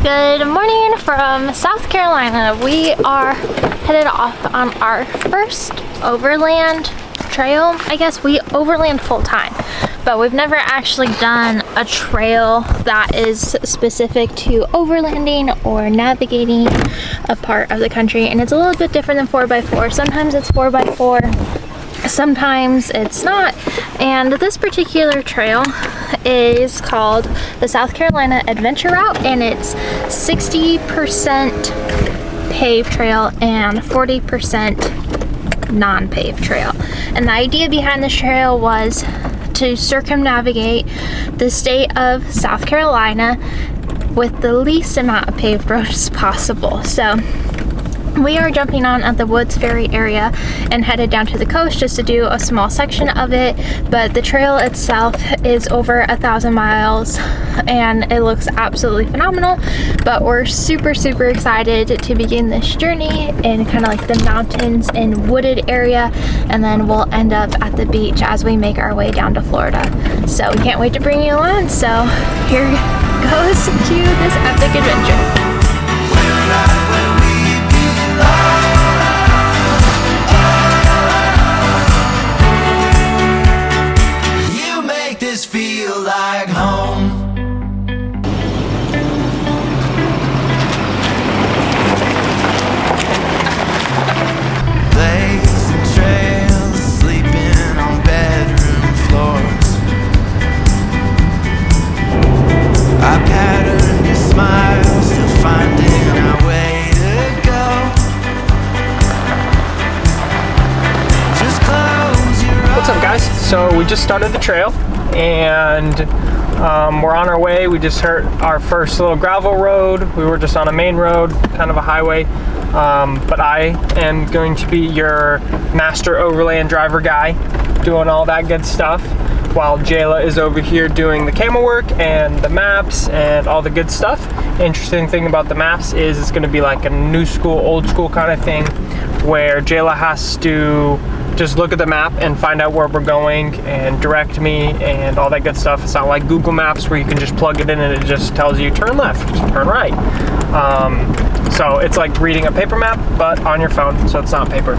Good morning from South Carolina. We are headed off on our first overland trail. I guess we overland full time, but we've never actually done a trail that is specific to overlanding or navigating a part of the country, and it's a little bit different than 4x4. Sometimes it's 4x4, sometimes it's not. And this particular trail is called the South Carolina Adventure Route, and it's 60% paved trail and 40% non-paved trail. And the idea behind this trail was to circumnavigate the state of South Carolina with the least amount of paved roads possible. So we are jumping on at the Woods Ferry area and headed down to the coast just to do a small section of it, but the trail itself is over 1,000 miles and it looks absolutely phenomenal. But we're super excited to begin this journey in kind of like the mountains and wooded area, and then we'll end up at the beach as we make our way down to Florida. So we can't wait to bring you along. So here goes to this epic adventure. Feel like home. Blazing trails, sleeping on bedroom floors. I pattern your smile, still finding our way to go. Just close your eyes. What's up, guys? So we just started the trail and we're on our way. We just hit our first little gravel road. We were just on a main road, kind of a highway, but I am going to be your master overland driver guy, doing all that good stuff, while Jayla is over here doing the camera work and the maps and all the good stuff. Interesting thing about the maps is it's going to be like a new school, old school kind of thing, where Jayla has to just look at the map and find out where we're going and direct me and all that good stuff. It's not like Google Maps where you can just plug it in and it just tells you turn left, turn right. So it's like reading a paper map, but on your phone, so it's not paper.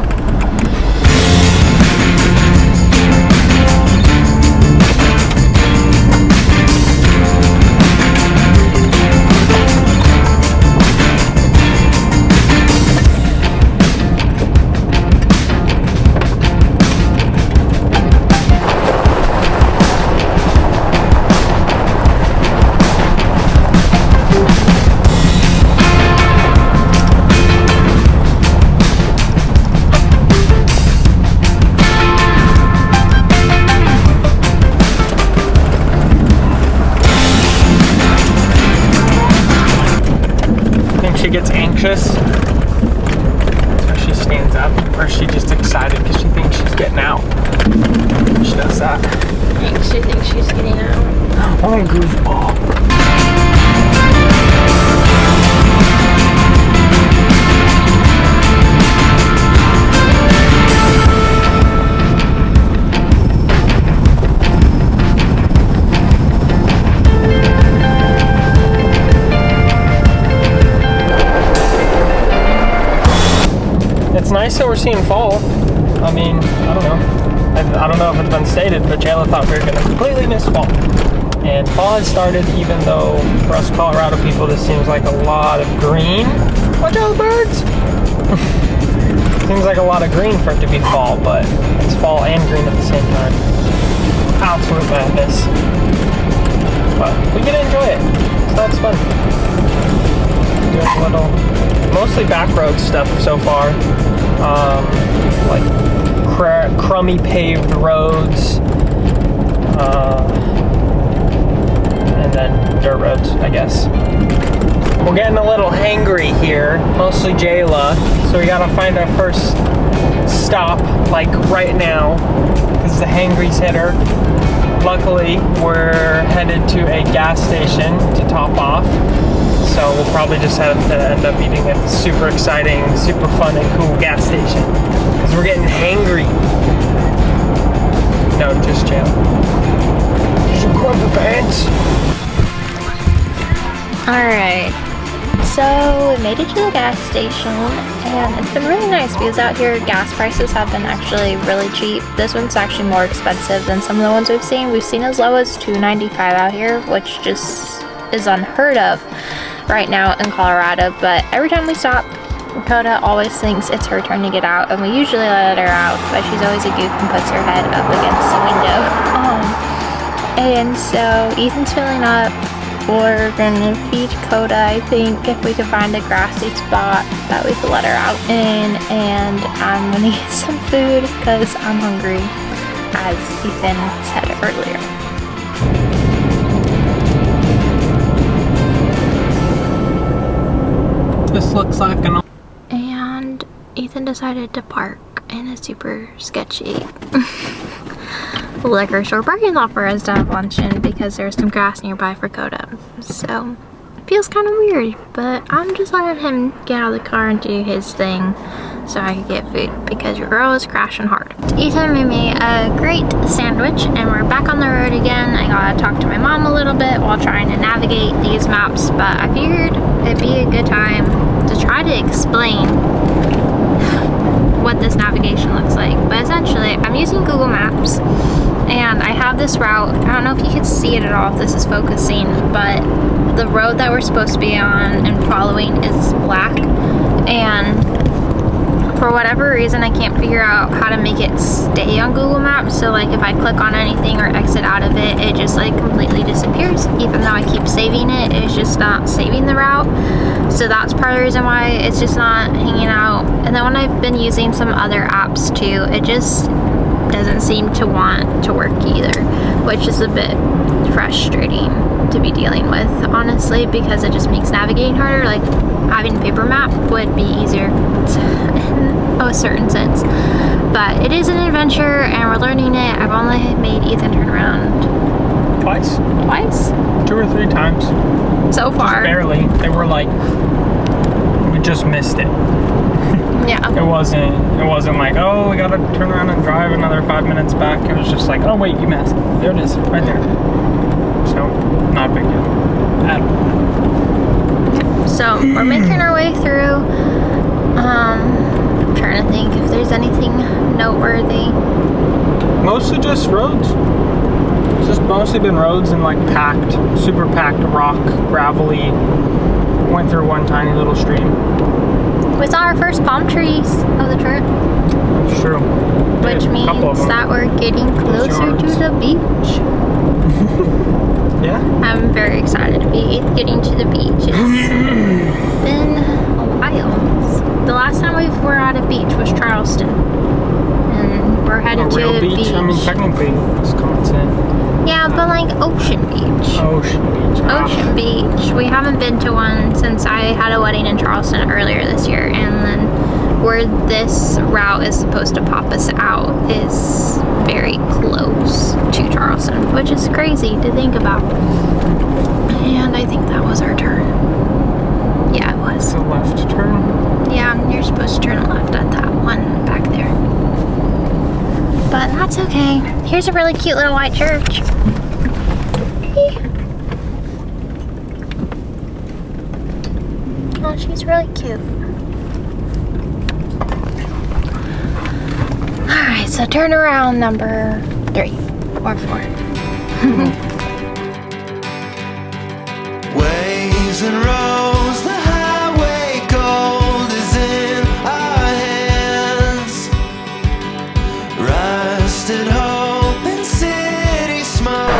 She gets anxious, so she stands up, or she just excited because she thinks she's getting out. She does that. I think she thinks she's getting out. Oh, goofball. It's nice that we're seeing fall. I mean, I don't know. I don't know if it's been stated, but Jayla thought we were going to completely miss fall. And fall has started, even though for us Colorado people, this seems like a lot of green. Watch out, birds! Seems like a lot of green for it to be fall, but it's fall and green at the same time. Absolute madness. But we get to enjoy it, so that's fun. Doing a little, mostly back road stuff so far. Like crummy paved roads, and then dirt roads, I guess. We're getting a little hangry here, mostly Jayla, so we gotta find our first stop, like right now, because the hangry's hit her. Luckily, we're headed to a gas station to top off. So we'll probably just have to end up eating at the super exciting, super fun and cool gas station. Because we're getting hangry. No, just chill. Just grab the pants. Alright, so we made it to the gas station, and it's been really nice because out here gas prices have been actually really cheap. This one's actually more expensive than some of the ones we've seen. We've seen as low as $2.95 out here, which just is unheard of right now in Colorado. But every time we stop, Dakota always thinks it's her turn to get out, and we usually let her out, but she's always a goof and puts her head up against the window. And so Ethan's filling up. We're gonna feed Dakota, I think, if we can find a grassy spot that we can let her out in, and I'm gonna get some food because I'm hungry, as Ethan said earlier. This looks like an... And Ethan decided to park in a super sketchy liquor store parking lot for us to have lunch in because there's some grass nearby for Coda. So it feels kind of weird, but I'm just letting him get out of the car and do his thing so I can get food because your girl is crashing hard. Ethan made me a great sandwich and we're back on the road again. I gotta talk to my mom a little bit while trying to navigate these maps, but I figured it'd be a good time to try to explain what this navigation looks like. But essentially, I'm using Google Maps and I have this route. I don't know if you can see it at all if this is focusing, but the road that we're supposed to be on and following is black, and for whatever reason I can't figure out how to make it stay on Google Maps. So like if I click on anything or exit out of it, it just like completely disappears. Even though I keep saving it, it's just not saving the route. So that's part of the reason why it's just not hanging out. And then when I've been using some other apps too, it just doesn't seem to want to work either, which is a bit frustrating to be dealing with, honestly, because it just makes navigating harder. Like having a paper map would be easier in a certain sense, but it is an adventure and we're learning it. I've only made Ethan turn around Twice? 2 or 3 times. So far. Just barely. They were like, we just missed it. Yeah. It wasn't like, oh, we gotta turn around and drive another 5 minutes back. It was just like, oh wait, you missed. There it is, right there. So, not a big deal at all. Okay, so we're making our way through. Trying to think if there's anything noteworthy. Mostly just roads. It's just mostly been roads and like packed, super packed rock, gravelly. Went through one tiny little stream. We saw our first palm trees of the trip. It's true. Which means that we're getting closer to the beach. Yeah. I'm very excited to be getting to the beach. It's been a while. The last time we were at a beach was Charleston. And we're headed to real the beach. I mean, technically, Wisconsin. Yeah, but like Ocean Beach. Ocean Beach. Ocean Beach. We haven't been to one since I had a wedding in Charleston earlier this year, and then where this route is supposed to pop us out is very close to Charleston, which is crazy to think about. And I think that was our turn. Yeah, it was. It's a left turn. Yeah, you're supposed to turn left at that one back there. But that's okay. Here's a really cute little white church. Oh, she's really cute. Alright, so turn around number 3 or 4. Waves and roads, the highway gold is in our hands. Rusted hope and city smoke.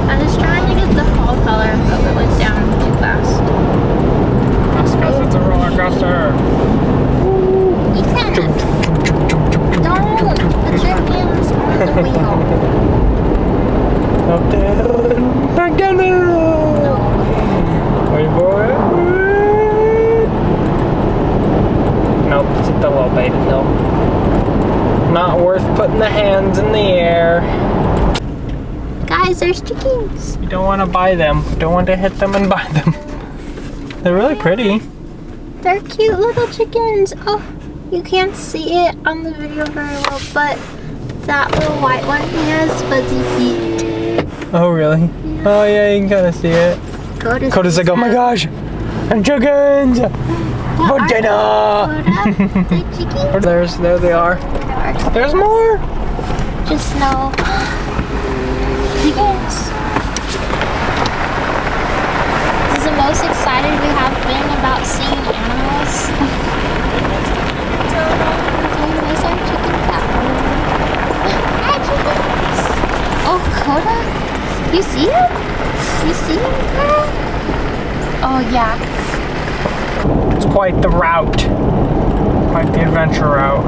I was trying to get the fall color, but it went down too fast. That's because it's a roller coaster. Ethan! Don't! Put your hands on the wheel. Up there. Back down there. No. Wait for it. Nope, it's a little baby hill. Not worth putting the hands in the air. Guys, there's chickens. You don't want to buy them. Don't want to hit them and buy them. They're really pretty. They're cute little chickens. Oh, you can't see it on the video very well, but That little white one, he has fuzzy feet. Oh, really? Yeah. Oh, yeah, you can kind of see it. Coda's like, oh my gosh, and chickens for dinner. The chickens? There they are. There's more. Just no chickens. This is the most excited we have been about seeing animals. Those are chickens out. Hi, chickens. Oh, Coda, you see him? You see him, girl? Oh, yeah. It's quite the route. Quite the adventure route.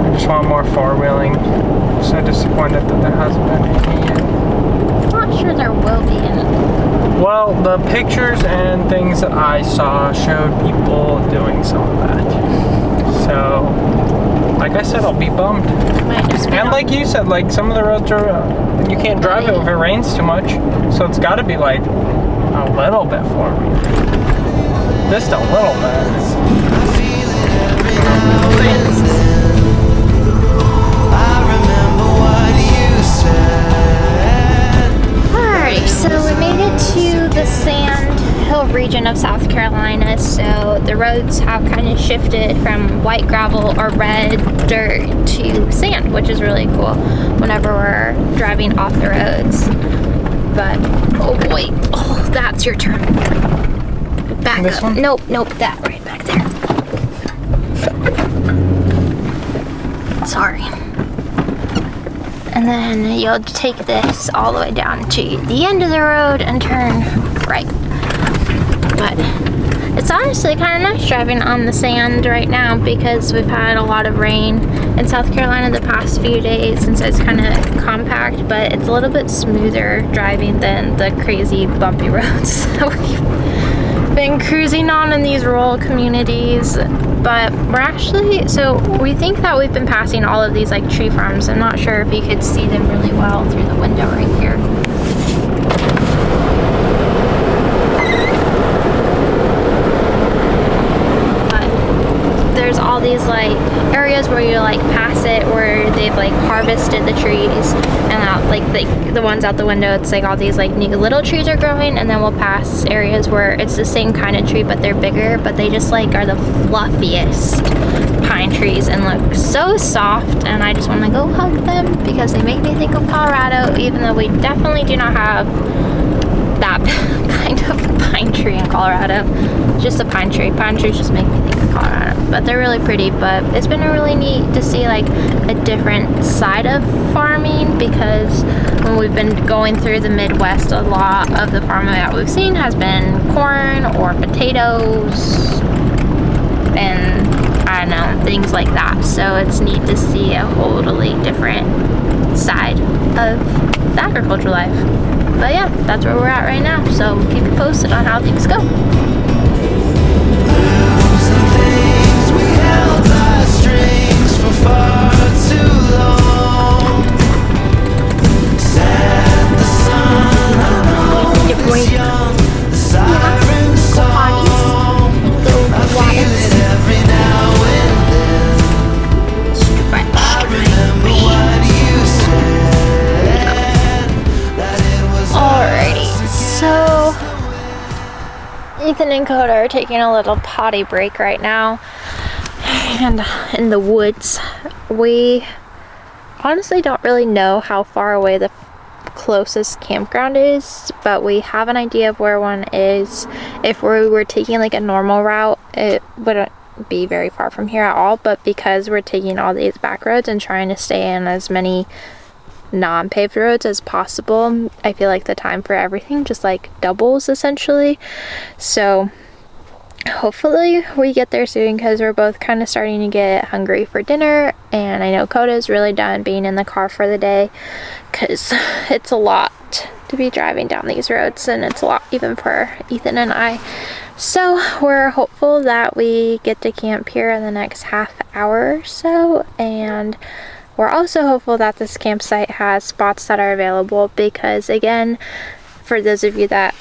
I just want more four-wheeling. I'm so disappointed that there hasn't been any yet. I'm not sure there will be any. Well, the pictures and things that I saw showed people doing some of that. So, like I said, I'll be bummed. And like you said, like some of the roads are, you can't drive it if it rains too much. So it's got to be like a little bit four-wheeling. Just a little bit. Alright, so we made it to the Sand Hill region of South Carolina. So the roads have kind of shifted from white gravel or red dirt to sand, which is really cool whenever we're driving off the roads. But, oh boy, oh, that's your turn. Back this up. One? Nope, that right back there. Sorry. And then you'll take this all the way down to the end of the road and turn right. But it's honestly kind of nice driving on the sand right now because we've had a lot of rain in South Carolina the past few days, and so it's kind of compact, but it's a little bit smoother driving than the crazy bumpy roads that we've been cruising on in these rural communities. But we're actually, so we think that we've been passing all of these like tree farms. I'm not sure if you could see them really well through the window right here. But there's all these like areas where you like pass it where they've like harvested the trees, and out like the ones out the window, it's like all these like new little trees are growing, and then we'll pass areas where it's the same kind of tree but they're bigger, but they just like are the fluffiest pine trees and look so soft, and I just want to go hug them because they make me think of Colorado, even though we definitely do not have that kind of pine tree in Colorado. Just a pine tree. Pine trees just make me think of Colorado, but they're really pretty. But it's been really neat to see like a different side of farming, because when we've been going through the Midwest, a lot of the farming that we've seen has been corn or potatoes and I don't know, things like that. So it's neat to see a totally different side of the agricultural life. But yeah, that's where we're at right now. So we'll keep you posted on how things go. Ethan and Coda are taking a little potty break right now, and in the woods. We honestly don't really know how far away the closest campground is, but we have an idea of where one is. If we were taking like a normal route, it wouldn't be very far from here at all, but because we're taking all these back roads and trying to stay in as many non-paved roads as possible, I feel like the time for everything just like doubles essentially. So hopefully we get there soon, because we're both kind of starting to get hungry for dinner, and I know Coda's really done being in the car for the day, because it's a lot to be driving down these roads, and it's a lot even for Ethan and I. So we're hopeful that we get to camp here in the next half hour or so, and we're also hopeful that this campsite has spots that are available, because again, for those of you that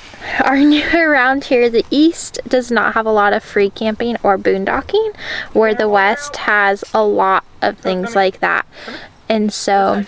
are new around here, the East does not have a lot of free camping or boondocking, where the West has a lot of things like that. And so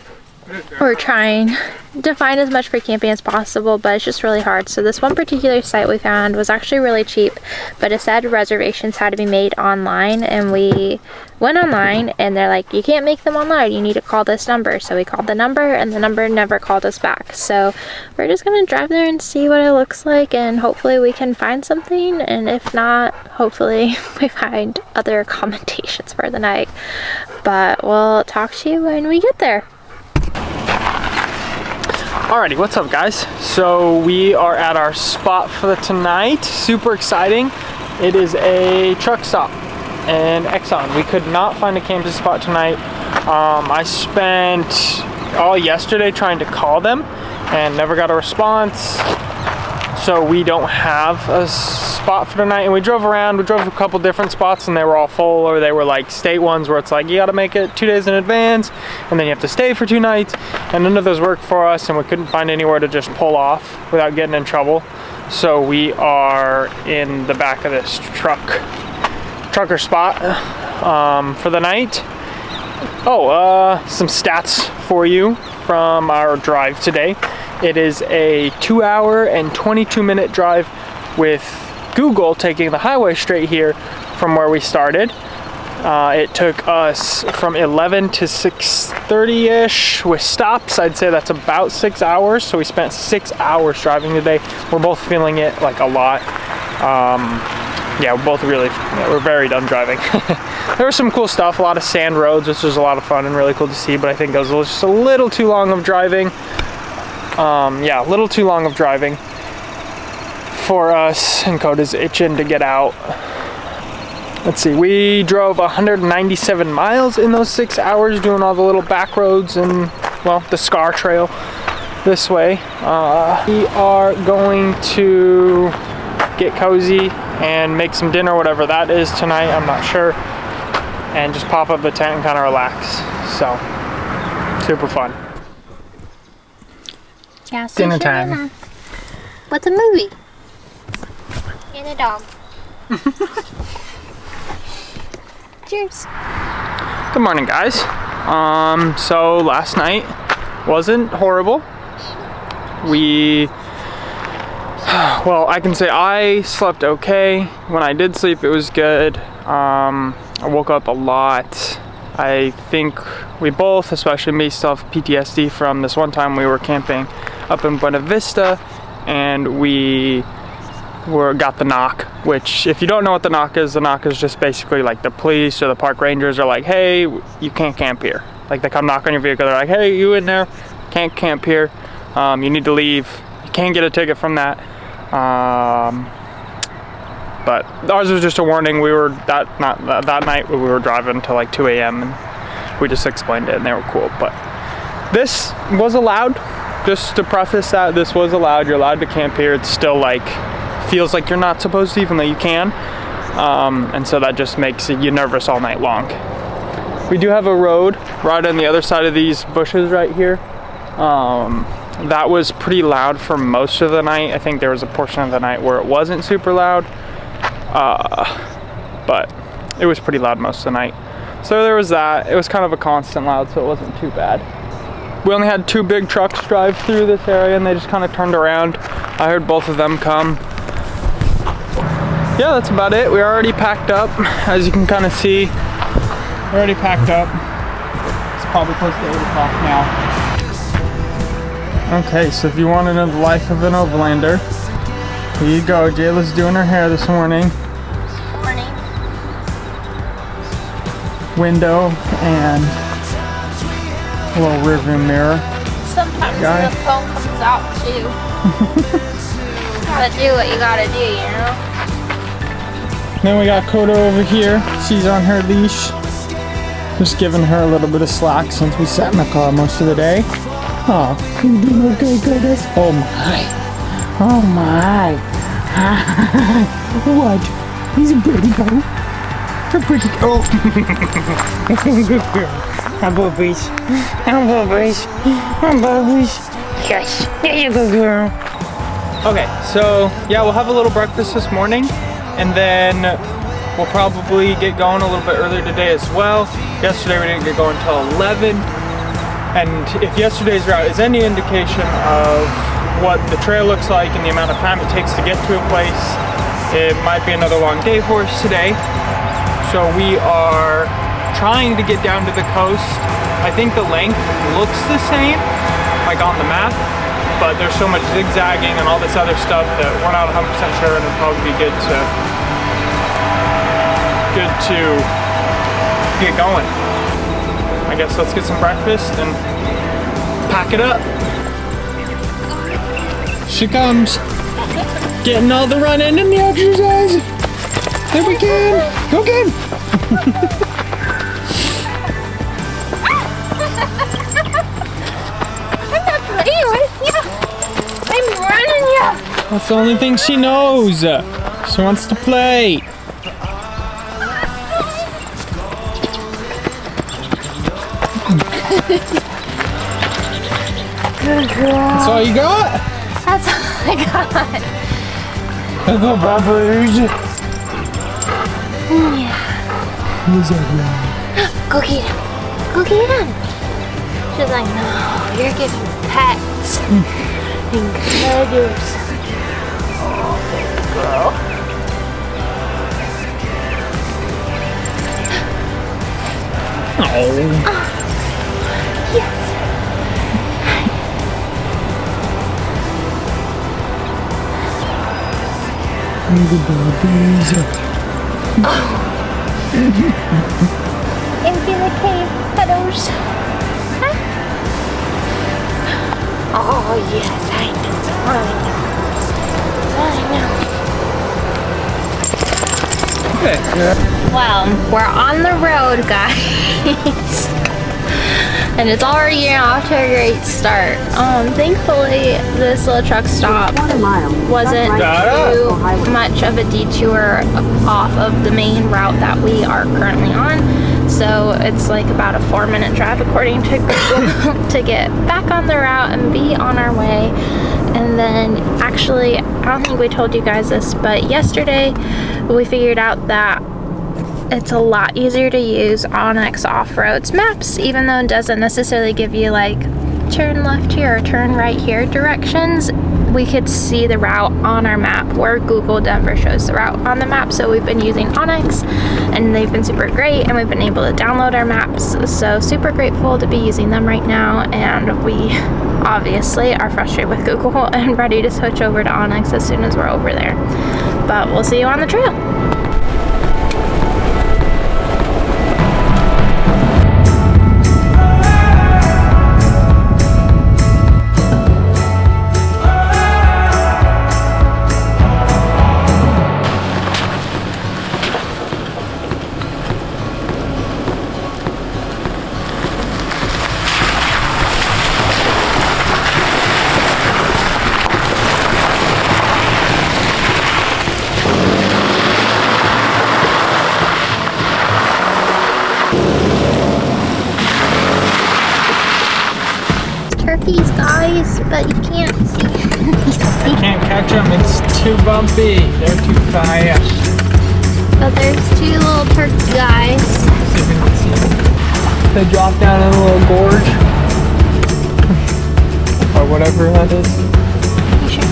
we're trying to find as much free camping as possible, but it's just really hard. So this one particular site we found was actually really cheap, but it said reservations had to be made online, and we went online and they're like, you can't make them online, you need to call this number. So we called the number and the number never called us back. So we're just gonna drive there and see what it looks like, and hopefully we can find something, and if not, hopefully we find other accommodations for the night. But we'll talk to you when we get there. Alrighty, what's up guys? So we are at our spot for tonight. Super exciting. It is a truck stop in Exxon. We could not find a camping spot tonight. I spent all yesterday trying to call them and never got a response. So we don't have a spot for tonight, and we drove around. We drove a couple different spots and they were all full, or they were like state ones where it's like you gotta make it 2 days in advance and then you have to stay for 2 nights, and none of those worked for us, and we couldn't find anywhere to just pull off without getting in trouble. So we are in the back of this trucker spot for the night. Some stats for you from our drive today. It is a 2-hour and 22-minute drive with Google taking the highway straight here from where we started. It took us from 11 to 6:30-ish with stops. I'd say that's about 6 hours. So we spent 6 hours driving today. We're both feeling it like a lot. Yeah, we're very done driving. There was some cool stuff, a lot of sand roads, which was a lot of fun and really cool to see, but I think it was just a little too long of driving. Yeah, a little too long of driving for us, and Coda's itching to get out. Let's see, we drove 197 miles in those 6 hours, doing all the little back roads and, well, the Scar Trail this way. We are going to get cozy and make some dinner, whatever that is tonight, I'm not sure, and just pop up the tent and kind of relax. So, super fun. Yeah, dinner time. What's a movie? And a dog. Cheers. Good morning, guys. So last night wasn't horrible. Well, I can say I slept okay. When I did sleep, it was good. I woke up a lot. I think we both, especially me, still have PTSD from this one time we were camping up in Buena Vista, and we got the knock, which, if you don't know what the knock is just basically like the police or the park rangers are like, hey, you can't camp here. Like, they come knock on your vehicle, they're like, hey, you in there, can't camp here, you need to leave. You can't get a ticket from that. But ours was just a warning. We were that night we were driving till like 2 a.m. and we just explained it and they were cool. But this was allowed. Just to preface that, this was allowed. You're allowed to camp here. It's still like, feels like you're not supposed to, even though you can. And so that just makes you nervous all night long. We do have a road right on the other side of these bushes right here. That was pretty loud for most of the night. I think there was a portion of the night where it wasn't super loud. But it was pretty loud most of the night. So there was that. It was kind of a constant loud, so it wasn't too bad. We only had 2 big trucks drive through this area and they just kind of turned around. I heard both of them come. Yeah, that's about it. We're already packed up. As you can kind of see, we're already packed up. It's probably close to 8 o'clock now. Okay, so if you want to know the life of an overlander, here you go. Jayla's doing her hair this morning. Morning. Window and a little rearview mirror. Sometimes the phone comes out too. Gotta do what you gotta do, you know? Then we got Coda over here. She's on her leash. Just giving her a little bit of slack since we sat in the car most of the day. Oh, you doing okay, Coda? Oh my. Oh my. What? He's a pretty girl. A pretty girl. Good girl. I'm boobies. I'm boobies. I'm boobies. Yes. There you go, girl. Okay, so yeah, we'll have a little breakfast this morning, and then we'll probably get going a little bit earlier today as well. Yesterday we didn't get going until 11, and if yesterday's route is any indication of what the trail looks like and the amount of time it takes to get to a place, it might be another long day for us today. So we are trying to get down to the coast. I think the length looks the same, like on the map, but there's so much zigzagging and all this other stuff that we're not 100% sure, and it'll probably be good to get going. I guess let's get some breakfast and pack it up. She comes, getting all the running and the exercise. There we go. Go again. I'm not playing with you. I'm running you. That's the only thing she knows. She wants to play. Good girl. That's all you got? That's all I got. That's all Babbage. Yeah. Who's that guy? Go get him. Go get him. She's like, no, you're giving pets and cuddles. Oh, baby girl. Oh. Yes. The babies. Empty the cave cuddles. Huh? Oh, yes, I know. I know. Well, we're on the road, guys. And it's already off to a great start. Thankfully, this little truck stop wasn't too much of a detour off of the main route that we are currently on. So it's like about a 4-minute drive according to Google to get back on the route and be on our way. And then actually, I don't think we told you guys this, but yesterday we figured out that it's a lot easier to use Onyx Off-Road's maps, even though it doesn't necessarily give you like turn left here or turn right here directions. We could see the route on our map where Google Denver shows the route on the map. So we've been using Onyx and they've been super great, and we've been able to download our maps. So super grateful to be using them right now, and we obviously are frustrated with Google and ready to switch over to Onyx as soon as we're over there. But we'll see you on the trail. Turkeys, guys, but you can't see. I can't catch them, it's too bumpy. They're too fast. But there's 2 little turkey guys. See if we can see them. They drop down in a little gorge. Or whatever that is. You sure?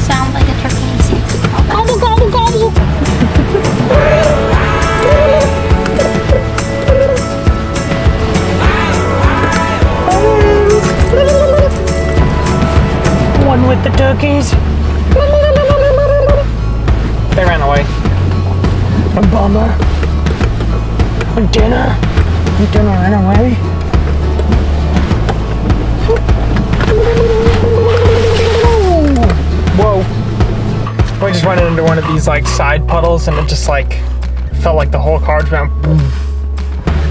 Sound like a turkey. Gobble, gobble, gobble. One with the turkeys. They ran away. A bummer. Dinner ran away. Whoa. We just went into one of these like side puddles, and it just like felt like the whole car just went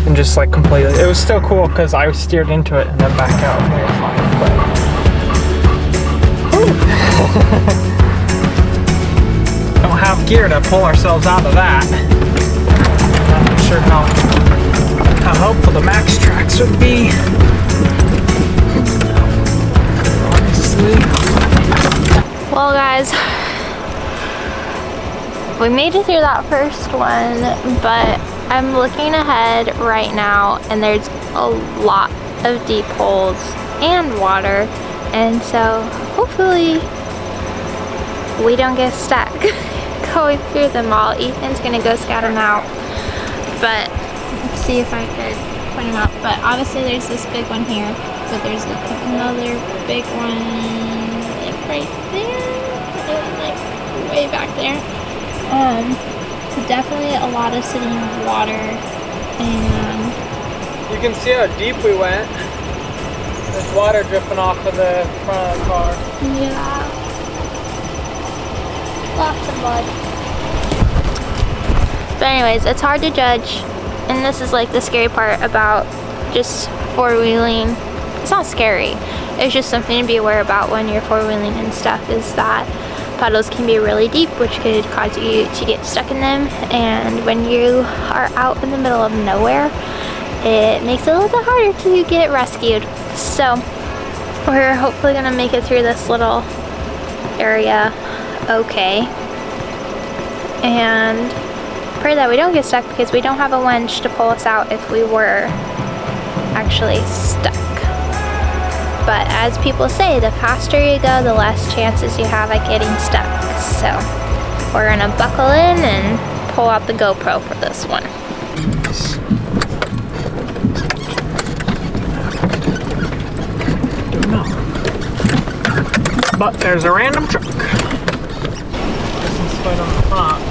and just like completely. It was still cool because I steered into it and then back out and we were fine. Don't have gear to pull ourselves out of that. I'm not sure how helpful the max tracks would be. Honestly. Well, Well, guys, we made it through that first one, but I'm looking ahead right now and there's a lot of deep holes and water, and so hopefully we don't get stuck going through them all. Ethan's gonna go scout them out, but let's see if I could point them out. But obviously there's this big one here, but there's another big one like right there and like way back there. So definitely a lot of sitting water, and You can see how deep we went. There's water dripping off of the front of the car. yeah, lots of mud. But anyways, it's hard to judge, and this is like the scary part about just four-wheeling. It's not scary, it's just something to be aware about when you're four-wheeling and stuff, is that puddles can be really deep, which could cause you to get stuck in them, and when you are out in the middle of nowhere, it makes it a little bit harder to get rescued. So we're hopefully gonna make it through this little area okay, and pray that we don't get stuck, because we don't have a winch to pull us out if we were actually stuck. But as people say, the faster you go, the less chances you have at getting stuck. So we're gonna buckle in and pull out the GoPro for this one. But there's a random truck. This one's right on the front.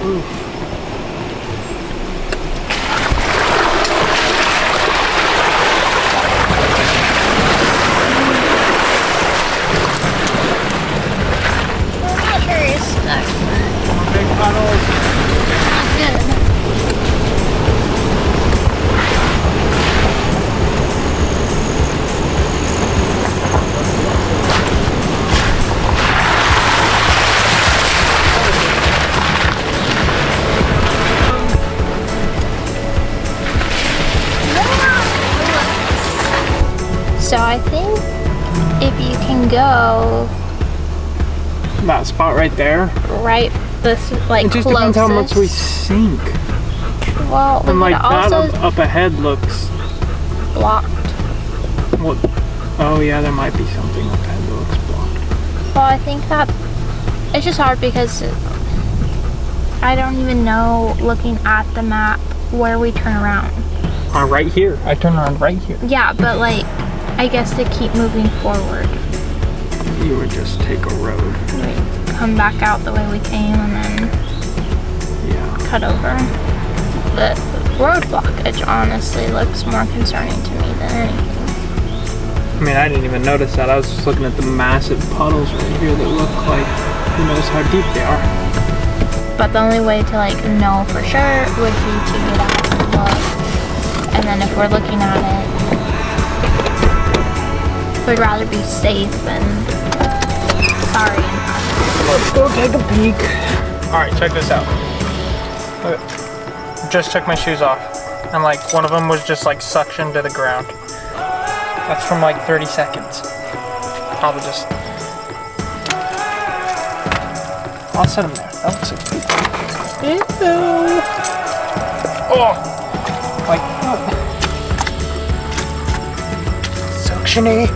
Ooh. Big puddles. Not good. So I think if you can go That spot right there. right this like It just closest. depends how much we sink. Well, we And like could that also up ahead looks. blocked. Well, oh yeah, there might be something up ahead that looks blocked. Well, I think that it's just hard because I don't even know, looking at the map, where we turn around. Right here. I turn around right here. Yeah, but like, I guess to keep moving forward, You would just take a road. we come back out the way we came and then Yeah. cut over. The road blockage honestly looks more concerning to me than anything. I mean, I didn't even notice that. I was just looking at the massive puddles right here that look like who knows how deep they are. But the only way to like know for sure would be to get out and look. And then if we're looking at it, we'd rather be safe than sorry. Let's go take a peek. All right, check this out. Look, just took my shoes off, and like one of them was just like suctioned to the ground. That's from like 30 seconds. Probably just. I'll set them there. That looks like. Ew. Oh, like what? Suctiony.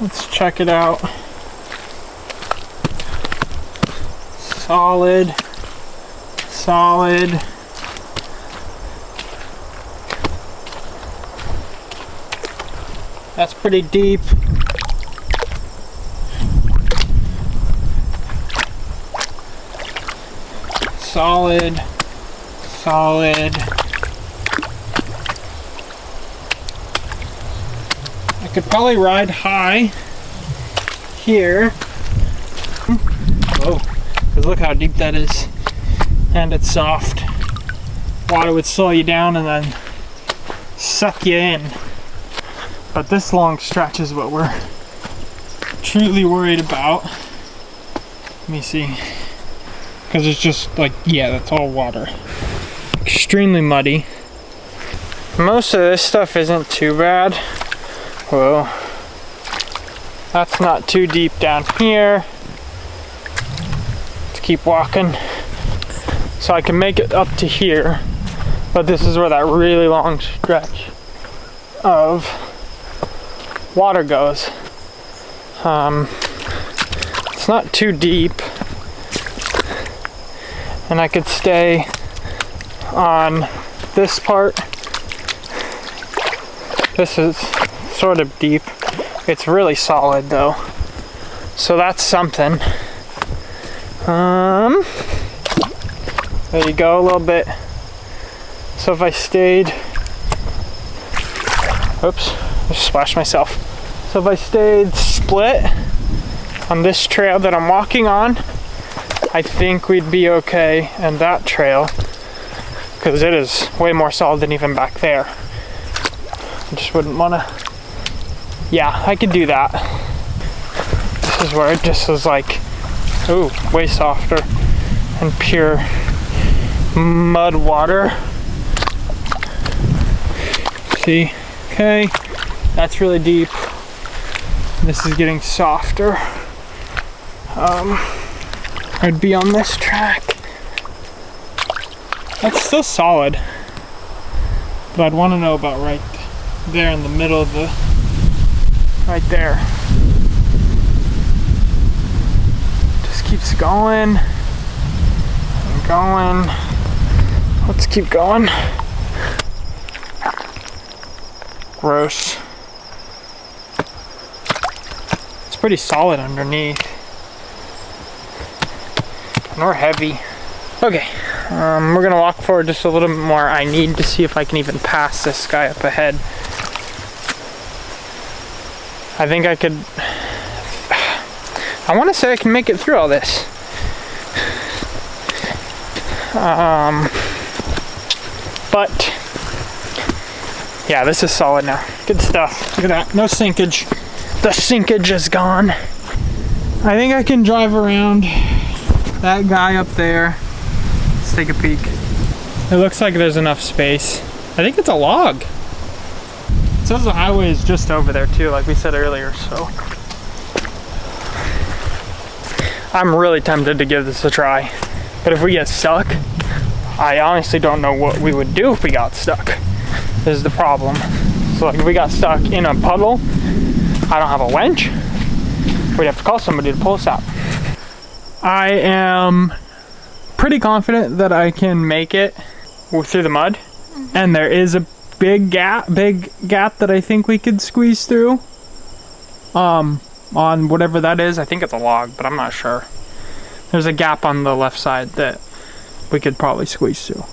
Let's check it out. Solid. Solid. That's pretty deep. Solid. Solid. I could probably ride high here. Whoa, because look how deep that is. And it's soft. Water would slow you down and then suck you in. But this long stretch is what we're truly worried about. Let me see. Because it's just like, yeah, that's all water. Extremely muddy. Most of this stuff isn't too bad. Whoa. That's not too deep down here. Let's keep walking. So I can make it up to here, but this is where that really long stretch of water goes. It's not too deep, and I could stay on this part. This is sort of deep. It's really solid though, so that's something. There you go, a little bit. So if I stayed, oops, I just splashed myself. So if I stayed split on this trail that I'm walking on, I think we'd be okay in that trail, because it is way more solid than even back there. I just wouldn't want to, yeah, I could do that. This is where it just was like, ooh, way softer and pure mud water. See, okay, that's really deep. This is getting softer. I'd be on this track. That's still solid, but I'd want to know about right there in the middle of the, right there. Just keeps going and going. Let's keep going. Gross. It's pretty solid underneath. And we're heavy. Okay, we're gonna walk forward just a little bit more. I need to see if I can even pass this guy up ahead. I think I could, I wanna say I can make it through all this. But yeah, this is solid now. Good stuff. Look at that, no sinkage. The sinkage is gone. I think I can drive around that guy up there. Let's take a peek. It looks like there's enough space. I think it's a log. It says the highway is just over there too, like we said earlier, so. I'm really tempted to give this a try. But if we get stuck, I honestly don't know what we would do if we got stuck. This is the problem. So like if we got stuck in a puddle, I don't have a winch, we'd have to call somebody to pull us out. I am pretty confident that I can make it through the mud. And there is a big gap that I think we could squeeze through. On whatever that is. I think it's a log, but I'm not sure. There's a gap on the left side that we could probably squeeze through.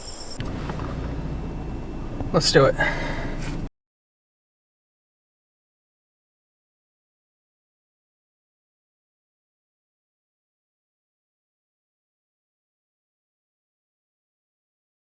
Let's do it.